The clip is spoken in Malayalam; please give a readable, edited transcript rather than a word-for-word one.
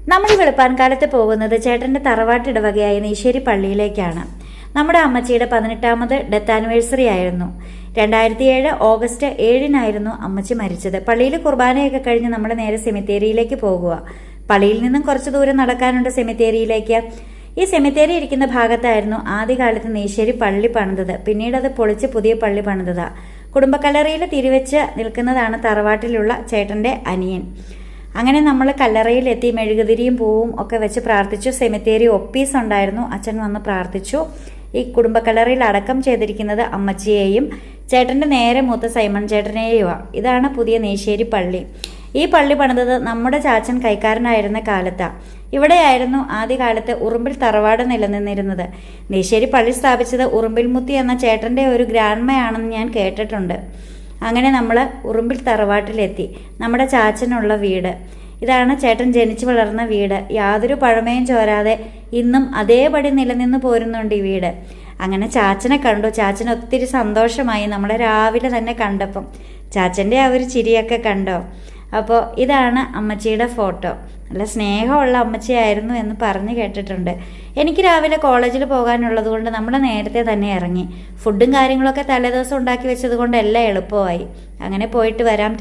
നമ്മൾ ഈ വെളുപ്പാൻകാലത്ത് പോകുന്നത് ചേട്ടൻ്റെ തറവാട്ടിടവകയായ നീശ്ശേരി പള്ളിയിലേക്കാണ്. നമ്മുടെ അമ്മച്ചിയുടെ 18ാമത് ഡെത്ത് ആനിവേഴ്സറി ആയിരുന്നു. 2007 ഓഗസ്റ്റ് 7-നായിരുന്നു അമ്മച്ചി മരിച്ചത്. പള്ളിയിൽ കുർബാനയൊക്കെ കഴിഞ്ഞ് നമ്മൾ നേരെ സെമിത്തേരിയിലേക്ക് പോകുക. പള്ളിയിൽ നിന്നും കുറച്ച് ദൂരം നടക്കാനുണ്ട് സെമിത്തേരിയിലേക്ക്. ഈ സെമിത്തേരി ഇരിക്കുന്ന ഭാഗത്തായിരുന്നു ആദ്യകാലത്ത് നീശ്ശേരി പള്ളി പണിതത്. പിന്നീട് അത് പൊളിച്ച് പുതിയ പള്ളി പണിതതാ. കുടുംബക്കല്ലറയിൽ തിരിവെച്ച് നിൽക്കുന്നതാണ് തറവാട്ടിലുള്ള ചേട്ടൻ്റെ അനിയൻ. അങ്ങനെ നമ്മൾ കല്ലറയിലെത്തി മെഴുകുതിരിയും പൂവും ഒക്കെ വെച്ച് പ്രാർത്ഥിച്ചു. സെമിത്തേരി ഒപ്പീസ് ഉണ്ടായിരുന്നു, അച്ഛൻ വന്ന് പ്രാർത്ഥിച്ചു. ഈ കുടുംബക്കല്ലറയിൽ അടക്കം ചെയ്തിരിക്കുന്നത് അമ്മച്ചിയെയും ചേട്ടൻ്റെ നേരെ മൂത്ത സൈമൺ ചേട്ടനെയുമാണ്. ഇതാണ് പുതിയ നീശ്ശേരി പള്ളി. ഈ പള്ളി പണിതത് നമ്മുടെ ചാച്ചൻ കൈക്കാരനായിരുന്ന കാലത്താണ്. ഇവിടെയായിരുന്നു ആദ്യകാലത്ത് ഉറുമ്പിൽ തറവാട് നിലനിന്നിരുന്നത്. നീശ്ശേരി പള്ളി സ്ഥാപിച്ചത് ഉറുമ്പിൽ മുത്തി എന്ന ചേട്ടൻ്റെ ഒരു ഗ്രാൻഡ്മയാണെന്ന് ഞാൻ കേട്ടിട്ടുണ്ട്. അങ്ങനെ നമ്മൾ ഉറുമ്പിൽ തറവാട്ടിലെത്തി. നമ്മുടെ ചാച്ചനുള്ള വീട് ഇതാണ്. ചേട്ടൻ ജനിച്ചു വളർന്ന വീട്. യാതൊരു പഴമയും ചോരാതെ ഇന്നും അതേപടി നിലനിന്ന് പോരുന്നുണ്ട് ഈ വീട്. അങ്ങനെ ചാച്ചനെ കണ്ടു. ചാച്ചന് ഒത്തിരി സന്തോഷമായി നമ്മളെ രാവിലെ തന്നെ കണ്ടപ്പം. ചാച്ചൻ്റെ ആ ഒരു ചിരിയൊക്കെ കണ്ടോ? അപ്പോൾ ഇതാണ് അമ്മച്ചിയുടെ ഫോട്ടോ. നല്ല സ്നേഹമുള്ള അമ്മച്ചിയായിരുന്നു എന്ന് പറഞ്ഞു കേട്ടിട്ടുണ്ട്. എനിക്ക് രാവിലെ കോളേജിൽ പോകാനുള്ളത് കൊണ്ട് നമ്മൾ നേരത്തെ തന്നെ ഇറങ്ങി. ഫുഡും കാര്യങ്ങളൊക്കെ തലേദിവസം ഉണ്ടാക്കി വെച്ചത് കൊണ്ട് എല്ലാം എളുപ്പമായി. അങ്ങനെ പോയിട്ട് വരാം.